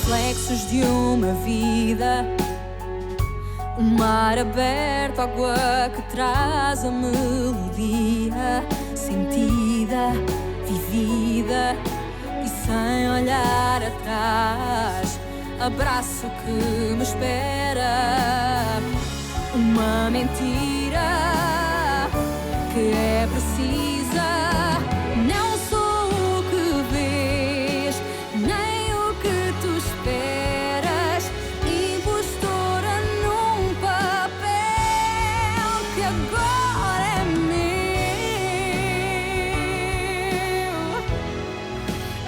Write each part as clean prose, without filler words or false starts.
reflexos de uma vida. O mar aberto, água que traz a melodia, sentida, vivida e sem olhar atrás. Abraço que me espera, uma mentira que é precisa. Não sou o que vês, nem o que tu esperas. Impostora num papel que agora é meu.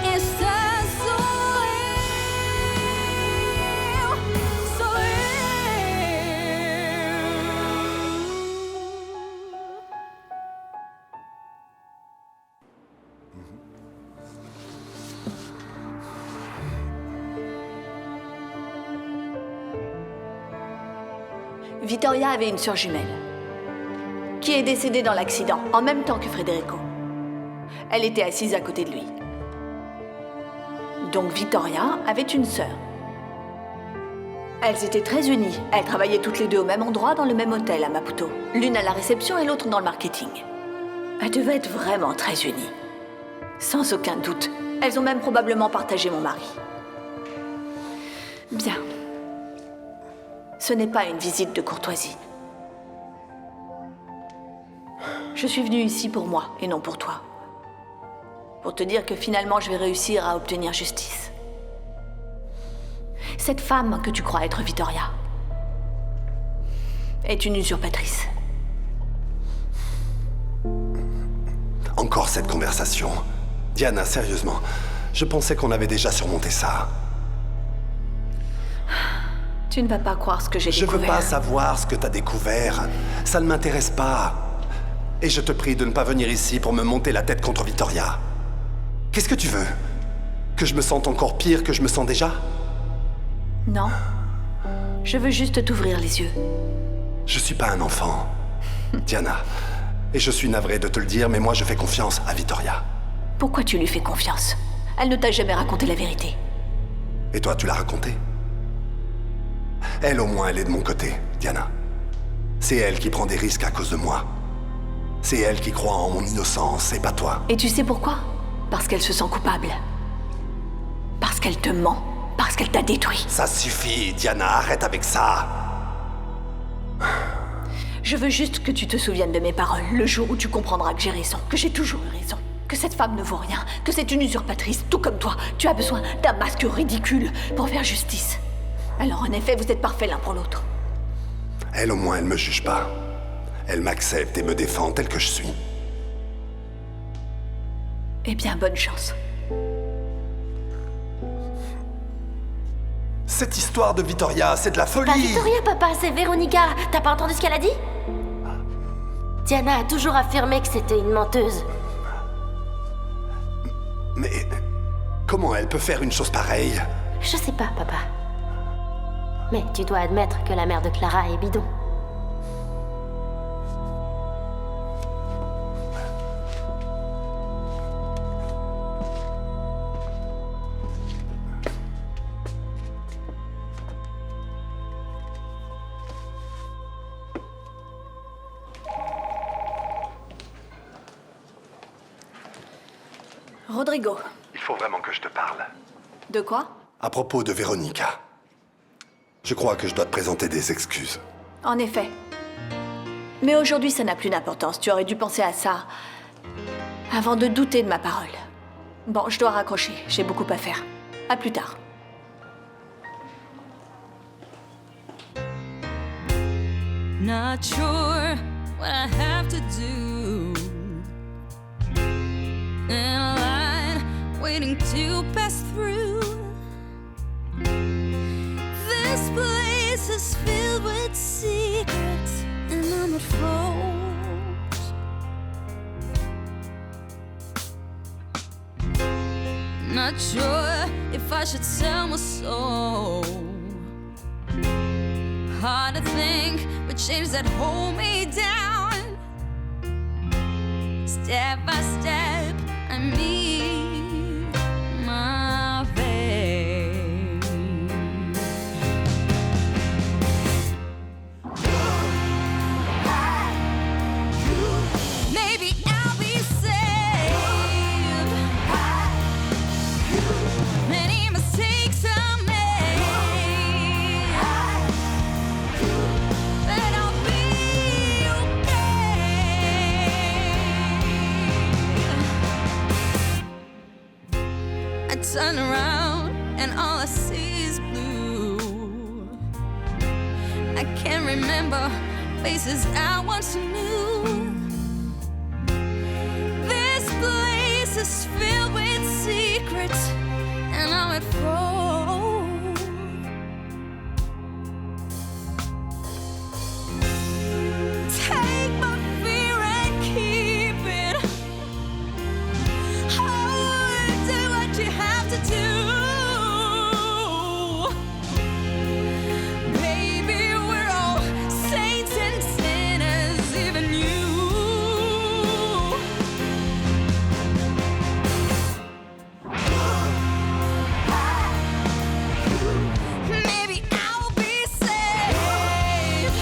Esta sou eu, sou eu. Vittoria avait une sœur jumelle, qui est décédée dans l'accident, en même temps que Federico. Elle était assise à côté de lui. Donc Vittoria avait une sœur. Elles étaient très unies. Elles travaillaient toutes les deux au même endroit, dans le même hôtel à Maputo. L'une à la réception et l'autre dans le marketing. Elles devaient être vraiment très unies. Sans aucun doute. Elles ont même probablement partagé mon mari. Bien. Ce n'est pas une visite de courtoisie. Je suis venue ici pour moi et non pour toi. Pour te dire que finalement je vais réussir à obtenir justice. Cette femme que tu crois être Vittoria est une usurpatrice. Encore cette conversation. Diana, sérieusement, je pensais qu'on avait déjà surmonté ça. Tu ne vas pas croire ce que j'ai découvert. Je veux pas savoir ce que t'as découvert. Ça ne m'intéresse pas. Et je te prie de ne pas venir ici pour me monter la tête contre Vittoria. Qu'est-ce que tu veux? Que je me sente encore pire que je me sens déjà? Non. Je veux juste t'ouvrir les yeux. Je suis pas un enfant, Diana. Et je suis navré de te le dire, mais moi je fais confiance à Vittoria. Pourquoi tu lui fais confiance? Elle ne t'a jamais raconté la vérité. Et toi, tu l'as raconté? Elle, au moins, elle est de mon côté, Diana. C'est elle qui prend des risques à cause de moi. C'est elle qui croit en mon innocence, et pas toi. Et tu sais pourquoi? Parce qu'elle se sent coupable. Parce qu'elle te ment. Parce qu'elle t'a détruit. Ça suffit, Diana, arrête avec ça. Je veux juste que tu te souviennes de mes paroles, le jour où tu comprendras que j'ai raison, que j'ai toujours eu raison, que cette femme ne vaut rien, que c'est une usurpatrice, tout comme toi. Tu as besoin d'un masque ridicule pour faire justice. Alors en effet, vous êtes parfaits l'un pour l'autre. Elle, au moins, elle me juge pas. Elle m'accepte et me défend tel que je suis. Eh bien, bonne chance. Cette histoire de Vittoria, c'est de la folie. Pas Vittoria, papa, c'est Véronica. T'as pas entendu ce qu'elle a dit? Diana a toujours affirmé que c'était une menteuse. Mais comment elle peut faire une chose pareille? Je sais pas, papa. Mais tu dois admettre que la mère de Clara est bidon. Rodrigo. Il faut vraiment que je te parle. De quoi? À propos de Véronica. Je crois que je dois te présenter des excuses. En effet. Mais aujourd'hui, ça n'a plus d'importance. Tu aurais dû penser à ça avant de douter de ma parole. Bon, je dois raccrocher. J'ai beaucoup à faire. À plus tard. Not sure what I have to do. In a line waiting to pass through. This place is filled with secrets and I'm not froze. Not sure if I should sell my soul. Hard to think with chains that hold me down. Step by step, I meet my fate. turn around and all I see is blue. I can't remember faces I once knew. This place is filled with secrets, and I'm at fault. Take my fear and keep it. Oh, do what you have to do. Baby, we're all saints and sinners, even you. Maybe I'll be saved.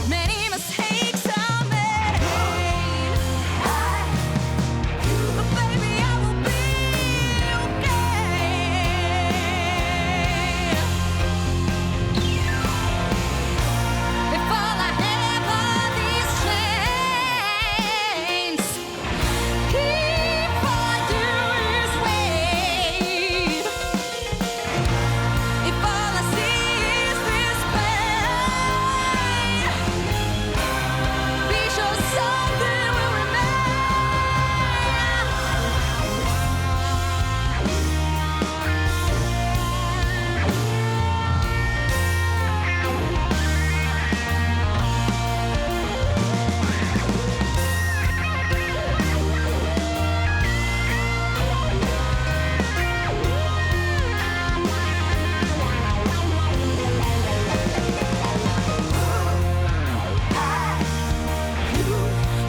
Many mistakes are made, but baby, I will be okay. If all I have are these chains, if all I do is wait, if all I see is this pain, be sure something will remain.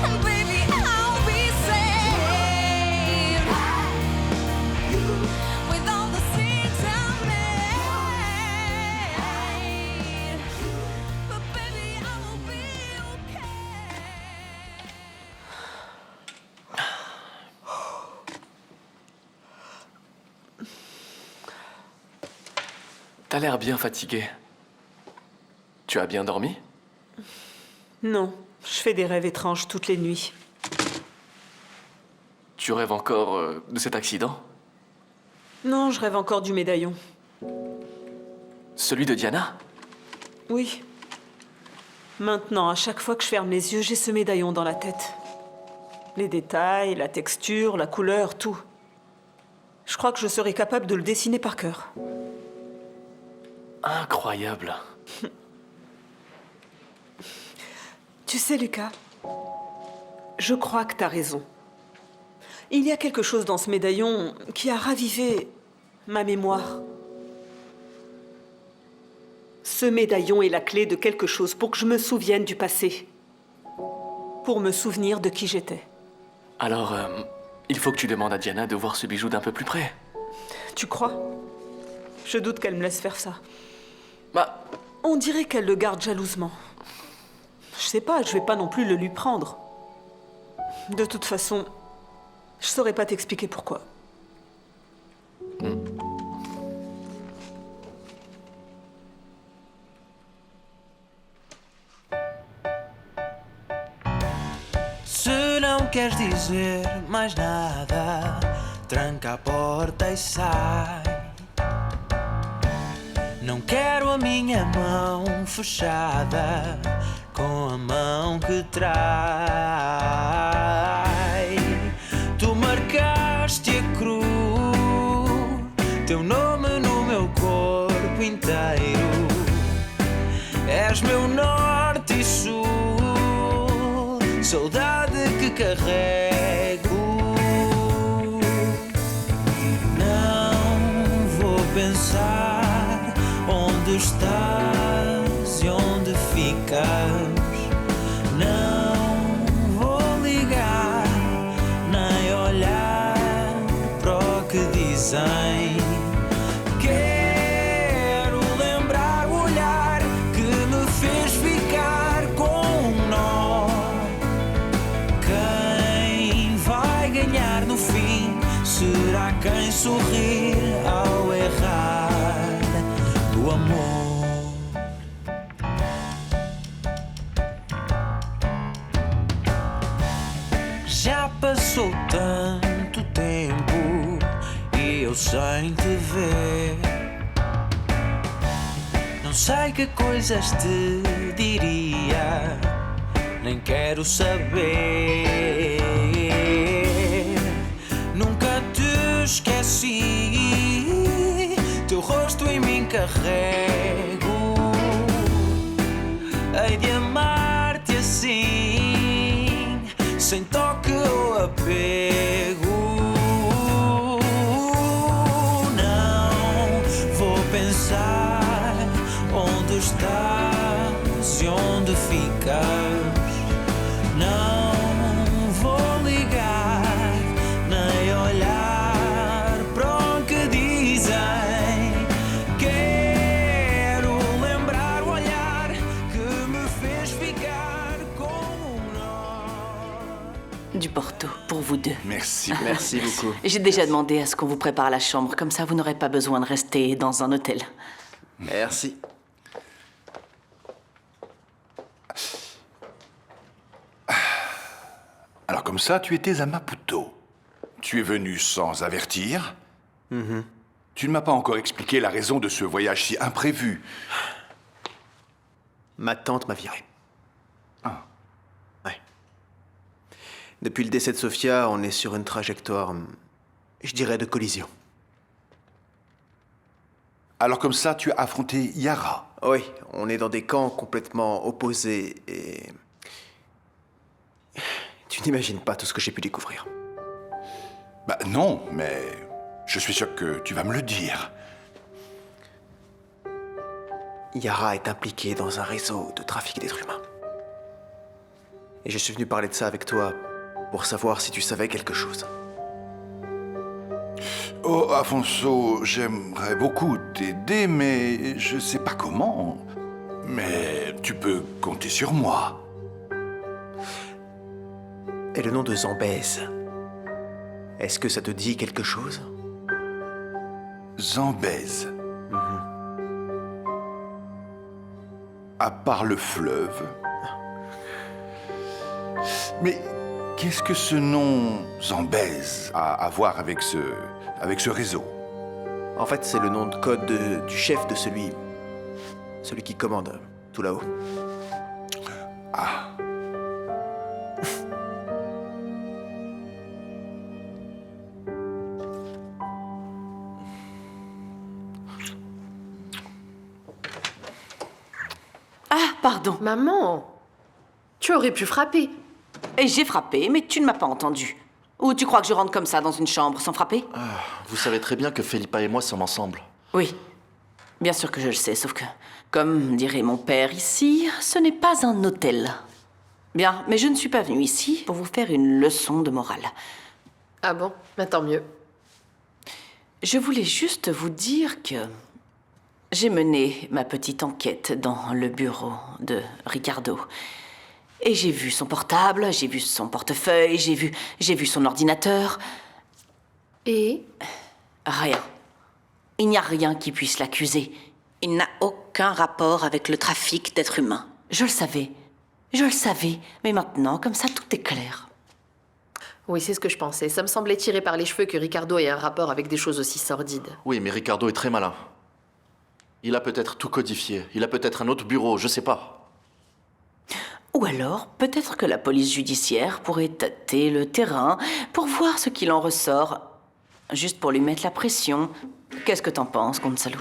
And baby, I'll be saved with all the sins I made. But baby, I will be okay. T'as l'air bien fatigué. Tu as bien dormi? Non, je fais des rêves étranges toutes les nuits. Tu rêves encore de cet accident? Non, je rêve encore du médaillon. Celui de Diana? Oui. Maintenant, à chaque fois que je ferme les yeux, j'ai ce médaillon dans la tête. Les détails, la texture, la couleur, tout. Je crois que je serais capable de le dessiner par cœur. Incroyable. Tu sais, Lucas, je crois que t'as raison. Il y a quelque chose dans ce médaillon qui a ravivé ma mémoire. Ce médaillon est la clé de quelque chose pour que je me souvienne du passé. Pour me souvenir de qui j'étais. Alors, il faut que tu demandes à Diana de voir ce bijou d'un peu plus près. Tu crois? Je doute qu'elle me laisse faire ça. Bah, On dirait qu'elle le garde jalousement. Je sais pas, je vais pas non plus le lui prendre. De toute façon, je saurais pas t'expliquer pourquoi. Se não queres dizer mais nada, tranca a porta e sai. Não quero a minha mão fechada com a mão que trai. Tu marcaste a cruz, teu nome no meu corpo inteiro. És meu norte e sul, saudade que carrego. Não vou pensar onde estás e onde ficas. Não vou ligar, nem olhar para o que dizem. Quero lembrar o olhar que me fez ficar com um nó. Quem vai ganhar no fim será quem sorrir ao errar do amor. Já passou tanto tempo eu sem te ver. Não sei que coisas te diria, nem quero saber. Nunca te esqueci, teu rosto em mim carrego. Hei de amar-te assim, sem toque ou apego. Não vou pensar onde estás e onde ficas. Não vou ligar nem olhar para o que dizem. Quero lembrar o olhar que me fez ficar com nó. Du Porto, pour vous deux. Merci. Merci beaucoup. J'ai déjà demandé à ce qu'on vous prépare la chambre, comme ça vous n'aurez pas besoin de rester dans un hôtel. Merci. Alors comme ça, tu étais à Maputo. Tu es venu sans avertir. Tu ne m'as pas encore expliqué la raison de ce voyage si imprévu. Ma tante m'a viré. Ah. Ouais. Depuis le décès de Sofia, on est sur une trajectoire, je dirais, de collision. Alors comme ça, tu as affronté Yara. Oui, on est dans des camps complètement opposés et... Tu n'imagines pas tout ce que j'ai pu découvrir. Bah non, mais je suis sûr que tu vas me le dire. Yara est impliquée dans un réseau de trafic d'êtres humains. Et je suis venu parler de ça avec toi pour savoir si tu savais quelque chose. Oh, Afonso, j'aimerais beaucoup t'aider, mais je sais pas comment. Mais tu peux compter sur moi. Et le nom de Zambèze, est-ce que ça te dit quelque chose? Zambèze. À part le fleuve. Mais qu'est-ce que ce nom Zambèze a à voir avec ce réseau? En fait, c'est le nom de code du chef de celui qui commande tout là-haut. Ah. Ah, pardon. Maman, tu aurais pu frapper. Et j'ai frappé, mais tu ne m'as pas entendu. Ou tu crois que je rentre comme ça dans une chambre sans frapper? Vous savez très bien que Felipa et moi sommes ensemble. Oui, bien sûr que je le sais, sauf que, comme dirait mon père ici, ce n'est pas un hôtel. Bien, mais je ne suis pas venue ici pour vous faire une leçon de morale. Ah bon? Mais tant mieux. Je voulais juste vous dire que j'ai mené ma petite enquête dans le bureau de Ricardo. Et j'ai vu son portable, j'ai vu son portefeuille, j'ai vu son ordinateur. Et? Rien. Il n'y a rien qui puisse l'accuser. Il n'a aucun rapport avec le trafic d'êtres humains. Je le savais, mais maintenant, comme ça, tout est clair. Oui, c'est ce que je pensais. Ça me semblait tiré par les cheveux que Ricardo ait un rapport avec des choses aussi sordides. Oui, mais Ricardo est très malin. Il a peut-être tout codifié. Il a peut-être un autre bureau, je sais pas. Ou alors, peut-être que la police judiciaire pourrait tâter le terrain pour voir ce qu'il en ressort, juste pour lui mettre la pression. Qu'est-ce que t'en penses, Gonzalo?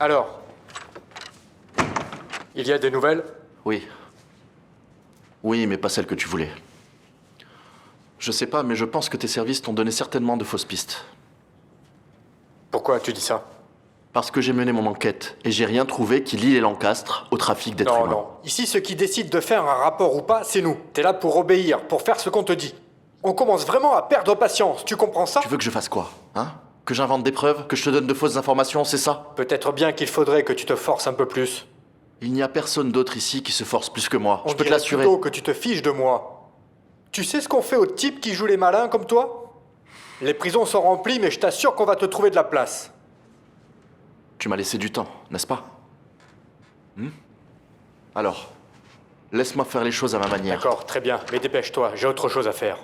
Alors, il y a des nouvelles? Oui. Oui, mais pas celle que tu voulais. Je sais pas, mais je pense que tes services t'ont donné certainement de fausses pistes. Pourquoi tu dis ça? Parce que j'ai mené mon enquête et j'ai rien trouvé qui lie les Lancastre au trafic d'êtres humains. Non. Ici, ceux qui décident de faire un rapport ou pas, c'est nous. T'es là pour obéir, pour faire ce qu'on te dit. On commence vraiment à perdre patience, tu comprends ça? Tu veux que je fasse quoi, hein? Que j'invente des preuves? Que je te donne de fausses informations, c'est ça? Peut-être bien qu'il faudrait que tu te forces un peu plus. Il n'y a personne d'autre ici qui se force plus que moi, je peux te dirait l'assurer. plutôt que tu te fiches de moi. Tu sais ce qu'on fait aux types qui jouent les malins comme toi? Les prisons sont remplies, mais je t'assure qu'on va te trouver de la place. Tu m'as laissé du temps, n'est-ce pas? Alors, laisse-moi faire les choses à ma manière. D'accord, très bien, mais dépêche-toi, j'ai autre chose à faire.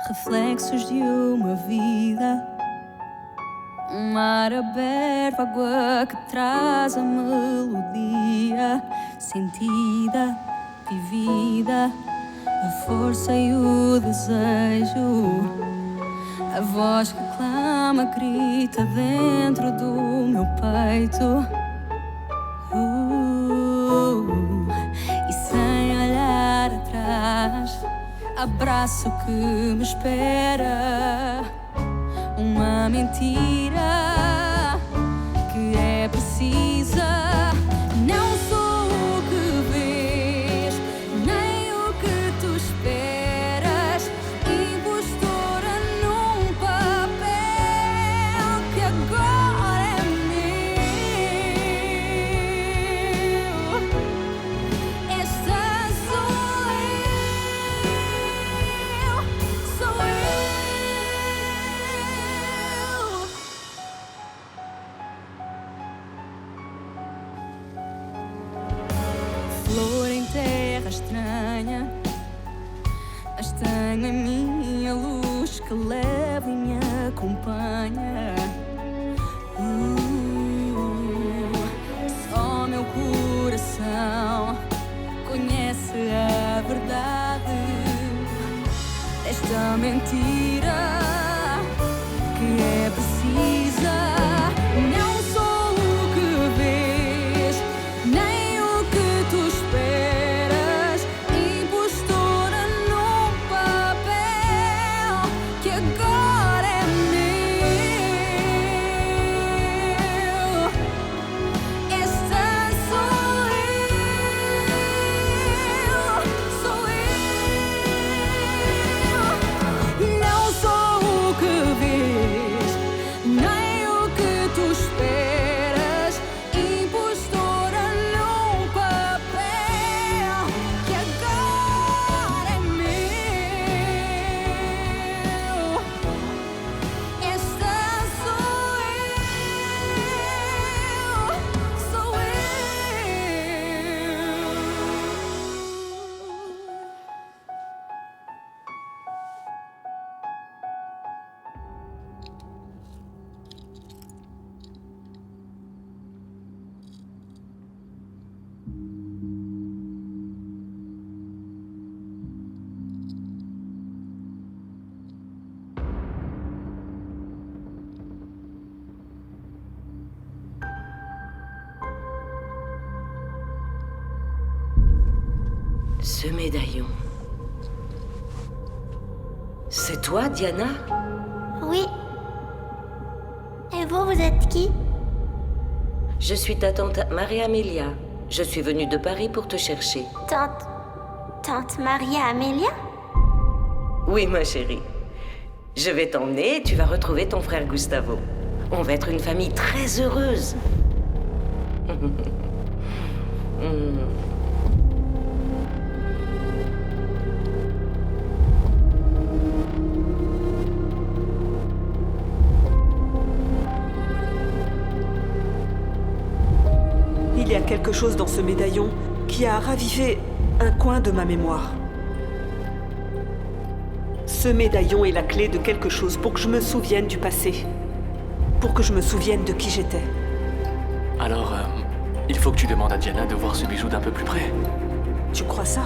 Reflexos de uma vida, um mar aberto, água que traz a melodia sentida, vivida, a força e o desejo, a voz que clama, grita dentro do meu peito. E sem olhar atrás, abraço que me espera, uma mentira que é precisa. Não sou o que vês, nem o que tu esperas, impostora num papel que agora é meu. Esta sou eu, sou eu. Flor em terra estranha, mas tenho em mim a luz que leva e me acompanha. Só meu coração conhece a verdade desta mentira que é precisa. Não sou o que vês, nem o que tu esperas, impostora num papel que agora é meu. Esta sou eu. Não sou o que vês, nem o que tu esperas, impostora num papel que agora é meu. Esta sou eu, sou eu. Ce médaillon. C'est toi, Diana? Oui. Et vous êtes qui? Je suis ta tante Maria-Amelia. Je suis venue de Paris pour te chercher. Tante Maria-Amelia? Oui, ma chérie. Je vais t'emmener et tu vas retrouver ton frère Gustavo. On va être une famille très heureuse. Il y a quelque chose dans ce médaillon qui a ravivé un coin de ma mémoire. Ce médaillon est la clé de quelque chose pour que je me souvienne du passé. Pour que je me souvienne de qui j'étais. Alors, il faut que tu demandes à Diana de voir ce bijou d'un peu plus près. Tu crois ça?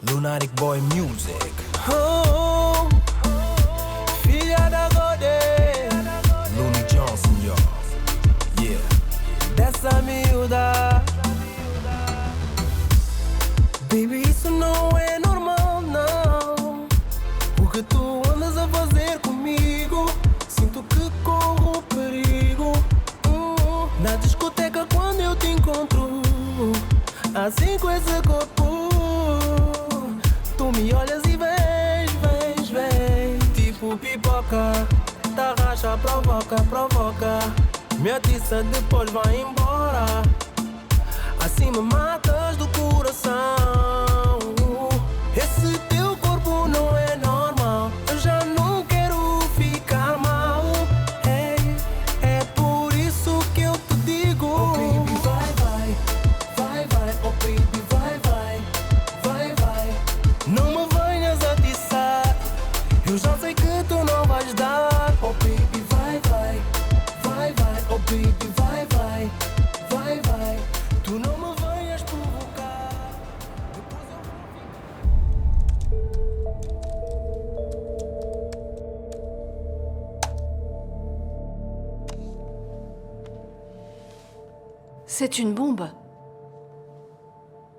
Lunatic Boy Music. Oh, filha da Godê. Looney Johnson, y'all. Yeah. Dessa miúda. Baby, isso não é normal, não. O que tu andas a fazer comigo? Sinto que corro perigo. Na discoteca quando eu te encontro, assim com esse corpo, tu me olhas e vens, tipo pipoca. Tá racha, provoca. Me atiça, depois vai embora. Assim me matas do coração. Esse teu corpo não é normal. Eu já não quero ficar mal. Hey, é por isso que eu te digo: oh baby, vai. Oh baby, vai. Não me venhas atiçar. Eu já sei que tu não vais dar. Oh baby, vai. Oh baby, vai. Tu não me venhas provocar. C'est une bombe.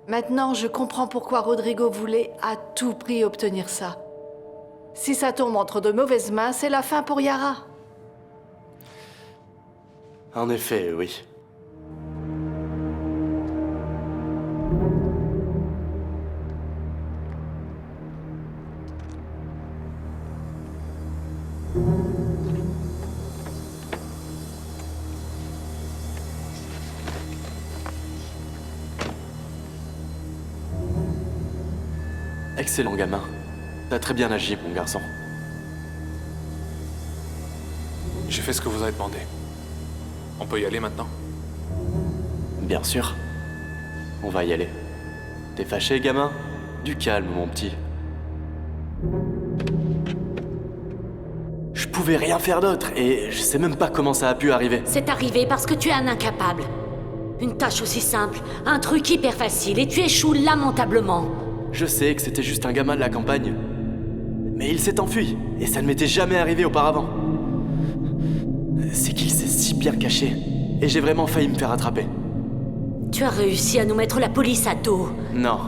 Maintenant, je comprends pourquoi Rodrigo voulait à tout prix obtenir ça. Si ça tombe entre de mauvaises mains, c'est la fin pour Yara. En effet, oui. Excellent, gamin. T'as très bien agi, mon garçon. J'ai fait ce que vous avez demandé. On peut y aller maintenant? Bien sûr. On va y aller. T'es fâché, gamin? Du calme, mon petit. Je pouvais rien faire d'autre, et je sais même pas comment ça a pu arriver. C'est arrivé parce que tu es un incapable. Une tâche aussi simple, un truc hyper facile, et tu échoues lamentablement. Je sais que c'était juste un gamin de la campagne. Mais il s'est enfui, et ça ne m'était jamais arrivé auparavant. C'est qu'il s'est si bien caché, et j'ai vraiment failli me faire attraper. Tu as réussi à nous mettre la police à dos. Non,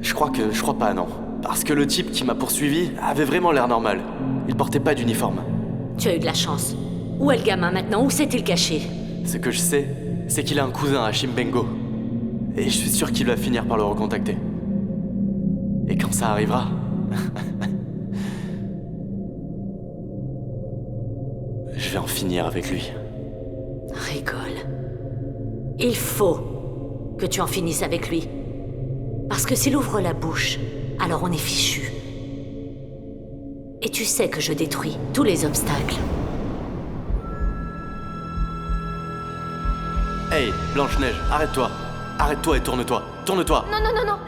je crois pas, non. Parce que le type qui m'a poursuivi avait vraiment l'air normal. Il portait pas d'uniforme. Tu as eu de la chance. Où est le gamin maintenant? Où s'est-il caché? Ce que je sais, c'est qu'il a un cousin à Chimbengo. Et je suis sûr qu'il va finir par le recontacter. Et quand ça arrivera... je vais en finir avec lui. Rigole. Il faut que tu en finisses avec lui. Parce que s'il ouvre la bouche, alors on est fichu. Et tu sais que je détruis tous les obstacles. Hey, Blanche-Neige, arrête-toi. Arrête-toi et tourne-toi. Tourne-toi. Non,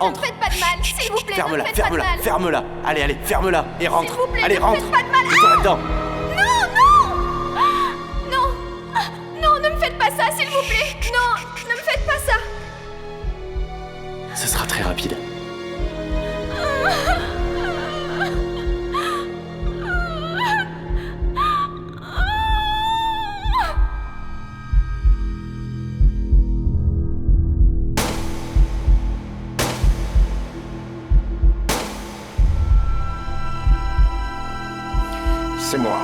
Entre. ne me faites pas de mal, s'il vous plaît. Ferme-la, ne me faites pas de mal. ferme-la. Allez, ferme-la et rentre. S'il vous plaît, allez, ne me rentre. faites pas de mal. Mets-toi là-dedans. Non, ne me faites pas ça, s'il vous plaît. Non, ne me faites pas ça. Ce sera très rapide. c'est moi.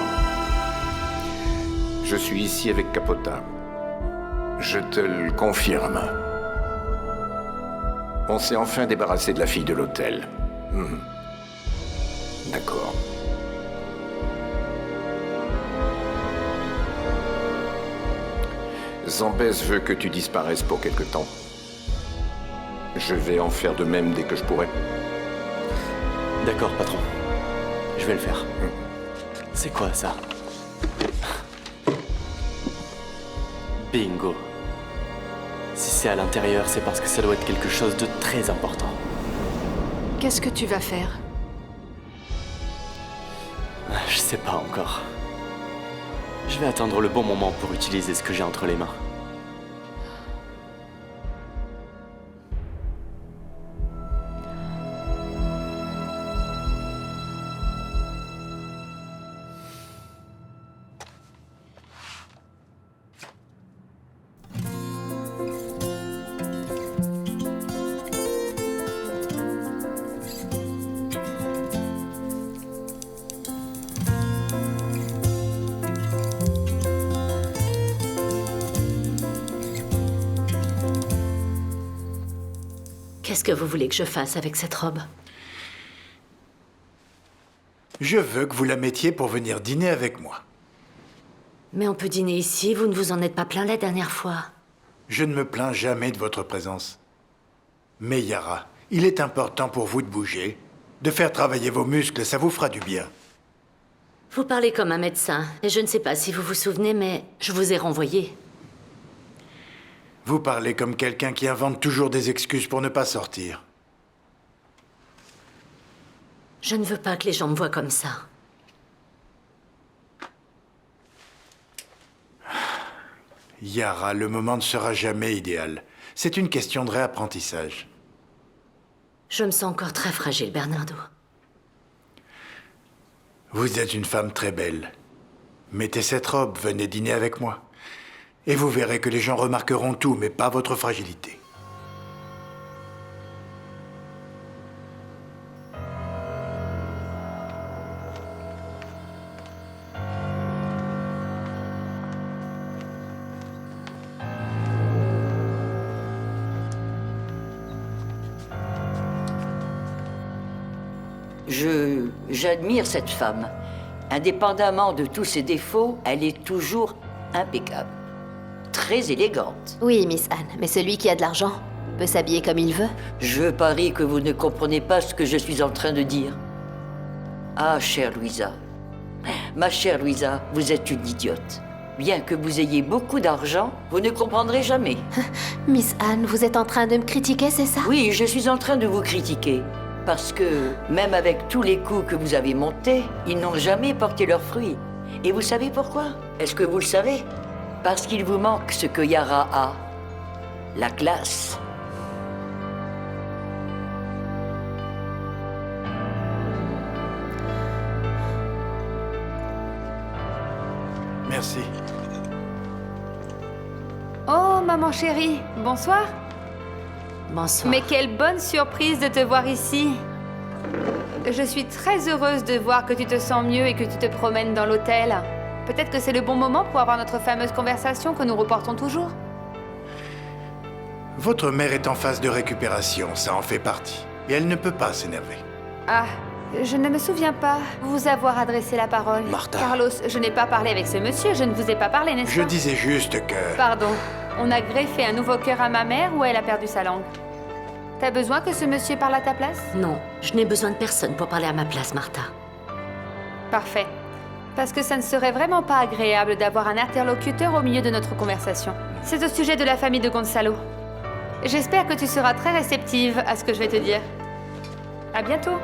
Je suis ici avec Capota. Je te le confirme. On s'est enfin débarrassé de la fille de l'hôtel. D'accord. Zambès veut que tu disparaisses pour quelque temps. Je vais en faire de même dès que je pourrai. D'accord, patron. Je vais le faire. C'est quoi ça? Bingo. Si c'est à l'intérieur, c'est parce que ça doit être quelque chose de très important. Qu'est-ce que tu vas faire? Je sais pas encore. Je vais attendre le bon moment pour utiliser ce que j'ai entre les mains. Qu'est-ce que vous voulez que je fasse avec cette robe? Je veux que vous la mettiez pour venir dîner avec moi. Mais on peut dîner ici, vous ne vous en êtes pas plaint la dernière fois. Je ne me plains jamais de votre présence. Mais Yara, il est important pour vous de bouger, de faire travailler vos muscles, ça vous fera du bien. Vous parlez comme un médecin, et je ne sais pas si vous vous souvenez, mais je vous ai renvoyé. Vous parlez comme quelqu'un qui invente toujours des excuses pour ne pas sortir. Je ne veux pas que les gens me voient comme ça. Yara, le moment ne sera jamais idéal. C'est une question de réapprentissage. Je me sens encore très fragile, Bernardo. Vous êtes une femme très belle. Mettez cette robe, venez dîner avec moi. Et vous verrez que les gens remarqueront tout, mais pas votre fragilité. J'admire cette femme. Indépendamment de tous ses défauts, elle est toujours impeccable. Très élégante. Oui, Miss Anne, mais celui qui a de l'argent peut s'habiller comme il veut. Je parie que vous ne comprenez pas ce que je suis en train de dire. Ah, chère Louisa. Ma chère Louisa, vous êtes une idiote. Bien que vous ayez beaucoup d'argent, vous ne comprendrez jamais. Miss Anne, vous êtes en train de me critiquer, c'est ça? Oui, je suis en train de vous critiquer. Parce que, même avec tous les coups que vous avez montés, ils n'ont jamais porté leurs fruits. Et vous savez pourquoi? Est-ce que vous le savez? Parce qu'il vous manque ce que Yara a. La classe. Merci. Oh, maman chérie, bonsoir. Bonsoir. Mais quelle bonne surprise de te voir ici. Je suis très heureuse de voir que tu te sens mieux et que tu te promènes dans l'hôtel. Peut-être que c'est le bon moment pour avoir notre fameuse conversation que nous reportons toujours. Votre mère est en phase de récupération, ça en fait partie. Et elle ne peut pas s'énerver. Ah, je ne me souviens pas vous avoir adressé la parole. Martha. Carlos, je n'ai pas parlé avec ce monsieur, je ne vous ai pas parlé, n'est-ce Je pas? disais juste que... Pardon, on a greffé un nouveau cœur à ma mère ou elle a perdu sa langue? T'as besoin que ce monsieur parle à ta place? Non, je n'ai besoin de personne pour parler à ma place, Martha. Parfait. Parce que ça ne serait vraiment pas agréable d'avoir un interlocuteur au milieu de notre conversation. C'est au sujet de la famille de Gonzalo. J'espère que tu seras très réceptive à ce que je vais te dire. À bientôt.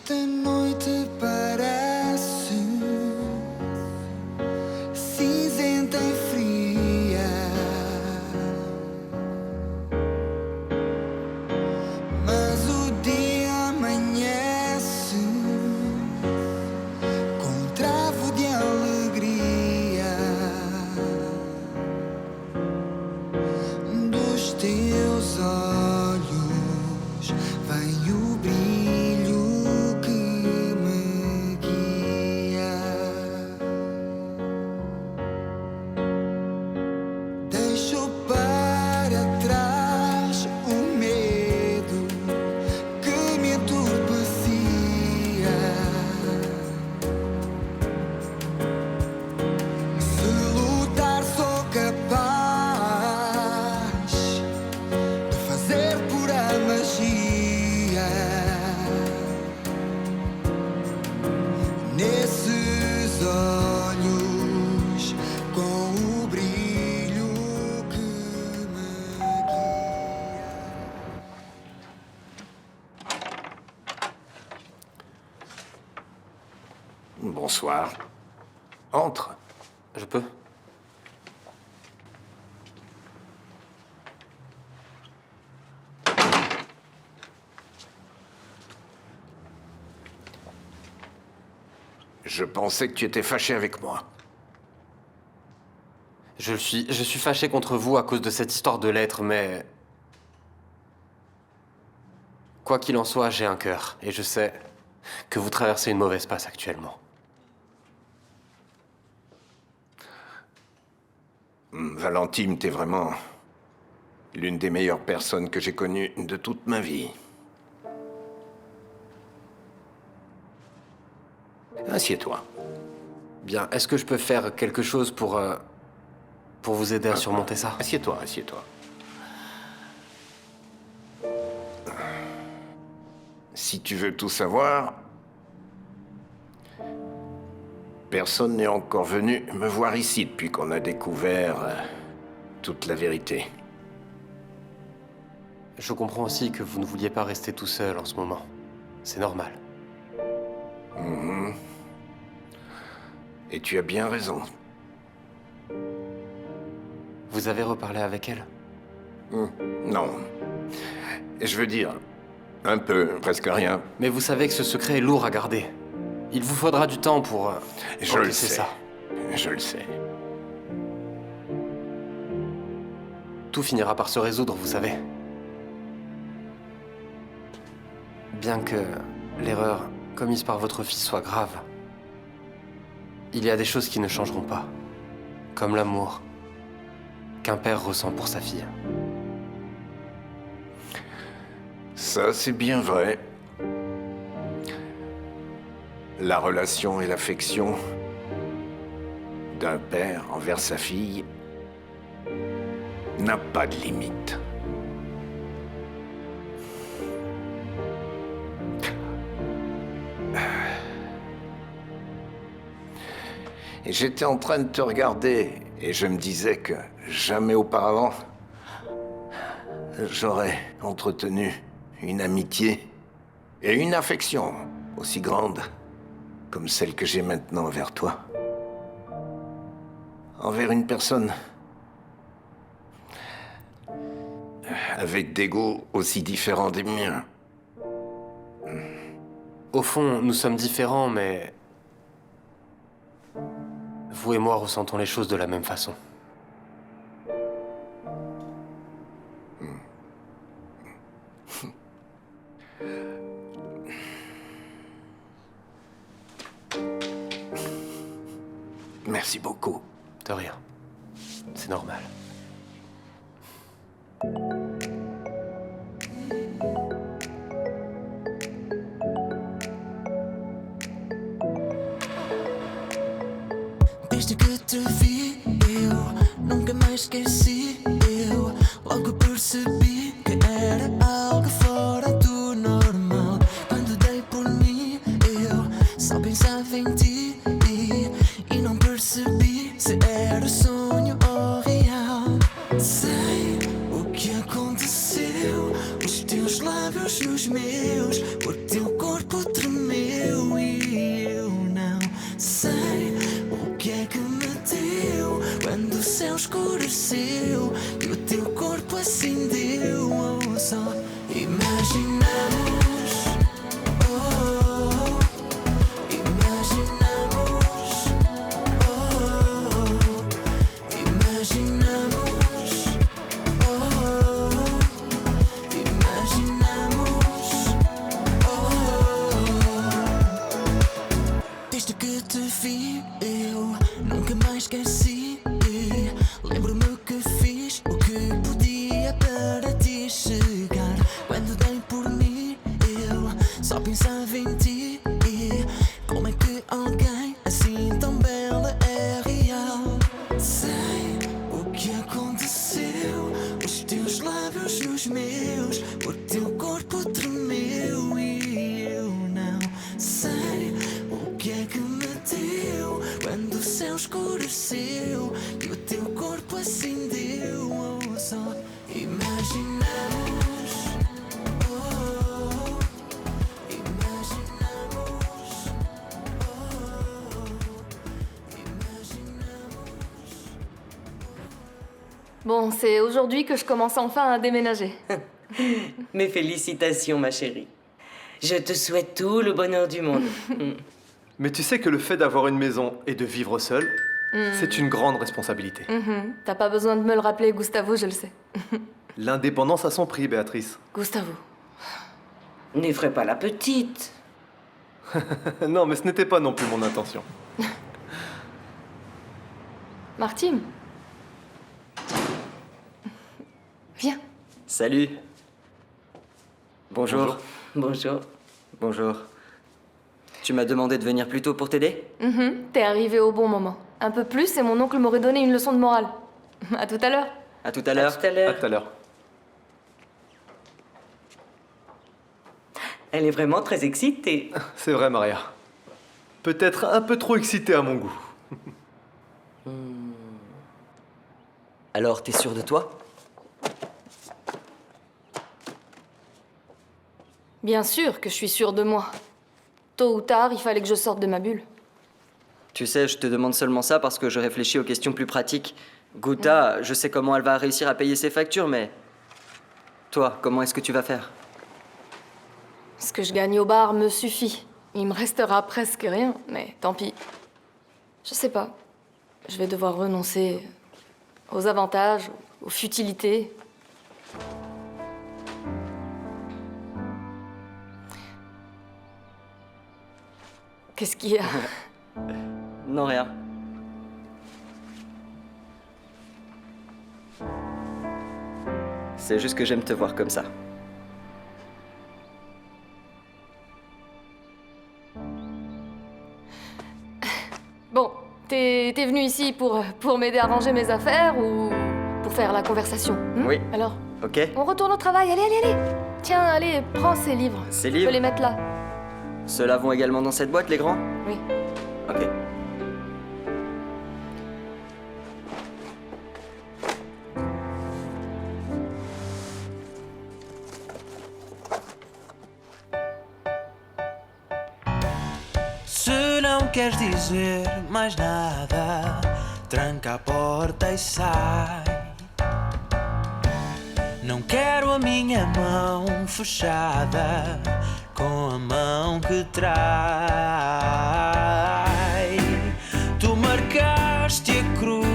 Esta noite parece cinzenta e fria, mas o dia amanhece com um travo de alegria dos teus olhos. Vem o brilho que me guia. Deixo para trás o medo que me entorpecia. Se lutar sou capaz de fazer pura magia. Nesses olhos com o brilho que me guia. Bonsoir. Entre. Je peux? Je pensais que tu étais fâché avec moi. Je suis fâché contre vous à cause de cette histoire de lettres, mais... Quoi qu'il en soit, j'ai un cœur, et je sais que vous traversez une mauvaise passe actuellement. Valentine, t'es vraiment l'une des meilleures personnes que j'ai connues de toute ma vie. Assieds-toi. Bien, est-ce que je peux faire quelque chose pour vous aider à surmonter ça? Assieds-toi, assieds-toi. Si tu veux tout savoir, personne n'est encore venu me voir ici depuis qu'on a découvert toute la vérité. Je comprends aussi que vous ne vouliez pas rester tout seul en ce moment. C'est normal. Mhm. Et tu as bien raison. Vous avez reparlé avec elle? Non. Je veux dire, un peu, presque rien. Mais vous savez que ce secret est lourd à garder. Il vous faudra du temps pour... Je le encaisser sais. ça. Je le sais. Tout finira par se résoudre, vous savez. Bien que l'erreur commise par votre fils soit grave, il y a des choses qui ne changeront pas. Comme l'amour qu'un père ressent pour sa fille. Ça, c'est bien vrai. La relation et l'affection d'un père envers sa fille n'a pas de limite. Et j'étais en train de te regarder et je me disais que jamais auparavant j'aurais entretenu une amitié et une affection aussi grande comme celle que j'ai maintenant envers toi. Envers une personne avec des goûts aussi différents des miens. Au fond, nous sommes différents, mais... vous et moi ressentons les choses de la même façon. Merci beaucoup. De rien. C'est normal. Desde que te vi, eu nunca mais esqueci. Eu logo percebi que era algo fora do normal. Quando dei por mim, eu só pensava em ti e não percebi se era sonho ou real. Sei o que aconteceu, os teus lábios nos meus, o teu corpo tremeu. aconteceu e o teu corpo acendeu. Oh, só imaginamos. Oh, imaginamos. Oh, imaginamos. Oh, imaginamos. Oh, desde que te vi eu nunca mais esqueci. Lembro-me que fiz o que podia para te chegar. Quando dei por mim eu só pensava em ti. Como é que alguém assim tão bela é real? Sei o que aconteceu, os teus lábios nos meus, o teu corpo tremeu e eu não sei o que é que me deu quando o céu escureceu e o teu corpo acendeu. Oh, só imaginamos. Oh, imaginamos. Bon, c'est aujourd'hui que je commence enfin à déménager. Mes félicitations, ma chérie. Je te souhaite tout le bonheur du monde. Mais tu sais que le fait d'avoir une maison et de vivre seul, c'est une grande responsabilité. T'as pas besoin de me le rappeler, Gustavo, je le sais. L'indépendance a son prix, Béatrice. Gustavo. N'effraie pas la petite. Non, mais ce n'était pas non plus mon intention. Martine. Viens. Salut. Bonjour. Bonjour. Bonjour. Tu m'as demandé de venir plus tôt pour t'aider? T'es arrivé au bon moment. Un peu plus et mon oncle m'aurait donné une leçon de morale. À tout à l'heure. À tout à l'heure. À tout à l'heure. À tout à l'heure. Elle est vraiment très excitée. C'est vrai, Maria. Peut-être un peu trop excitée à mon goût. Alors, t'es sûr de toi? Bien sûr que je suis sûre de moi. Tôt ou tard, il fallait que je sorte de ma bulle. Tu sais, je te demande seulement ça parce que je réfléchis aux questions plus pratiques. Guta, je sais comment elle va réussir à payer ses factures, mais... Toi, comment est-ce que tu vas faire? Ce que je gagne au bar me suffit. Il me restera presque rien, mais tant pis. Je sais pas. Je vais devoir renoncer aux avantages, aux futilités. Qu'est-ce qu'il y a? Non, rien. C'est juste que j'aime te voir comme ça. Bon, t'es venu ici pour m'aider à ranger mes affaires ou pour faire la conversation? Oui. Alors, Ok. on retourne au travail, allez, allez, allez. Tiens, allez, prends ces livres. Ces Tu livres? peux les mettre là. Ceux-là vont également dans cette boîte, les grands? Oui. Ok. Se não queres dizer mais nada, tranca a porta e sai. Não quero a minha mão fechada com a mão que trai. Tu marcaste a cruz,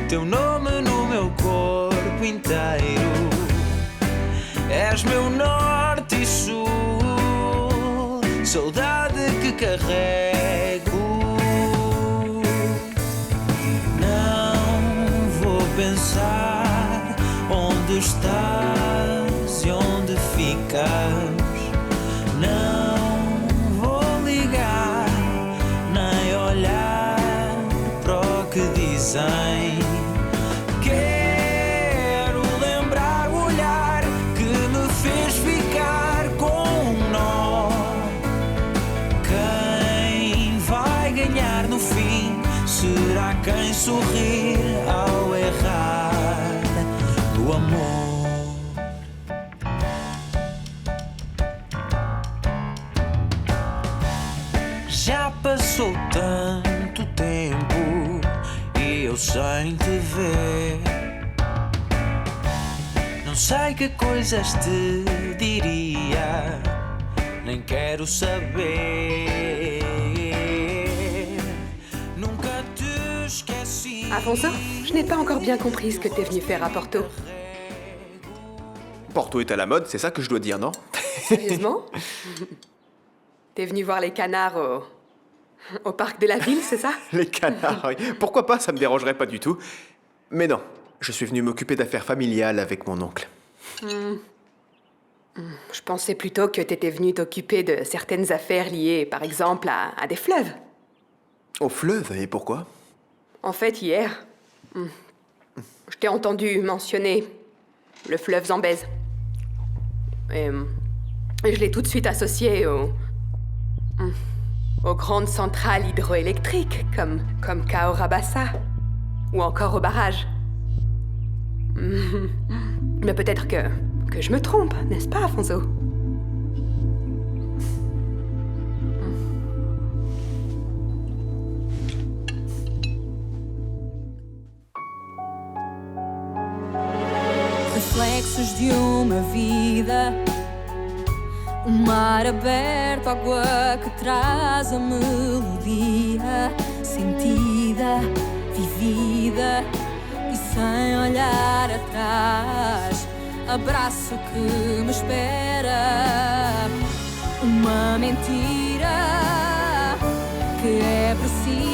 teu nome no meu corpo inteiro. És meu norte e sul, saudade que carrego. Não vou pensar onde estás e onde ficas. Não vou ligar, nem olhar para o que dizem. Quero lembrar o olhar que me fez ficar com um nó. Quem vai ganhar no fim será quem sorrir ao errar o amor. Já passou tanto tempo e eu sem te ver. Não sei que coisas te diria, nem quero saber. Nunca te esqueci. Afonso, je n'ai pas encore bien compris ce que t'es venu faire à Porto. Porto est à la mode, c'est ça que je dois dire, non? Sérieusement? T'es venu voir les canards au parc de la ville, c'est ça? Les canards, oui. Pourquoi pas, ça me dérangerait pas du tout. Mais non, je suis venu m'occuper d'affaires familiales avec mon oncle. Je pensais plutôt que t'étais venu t'occuper de certaines affaires liées, par exemple, à des fleuves. Au fleuve, et pourquoi? En fait, hier, je t'ai entendu mentionner le fleuve Zambèze. Et je l'ai tout de suite associé aux grandes centrales hydroélectriques, comme Kaorabassa, ou encore au barrage. Mais peut-être que je me trompe, n'est-ce pas, Afonso? Reflexos de uma vida, mar aberto, água que traz a melodia, sentida, vivida e sem olhar atrás. Abraço que me espera, uma mentira que é precisa.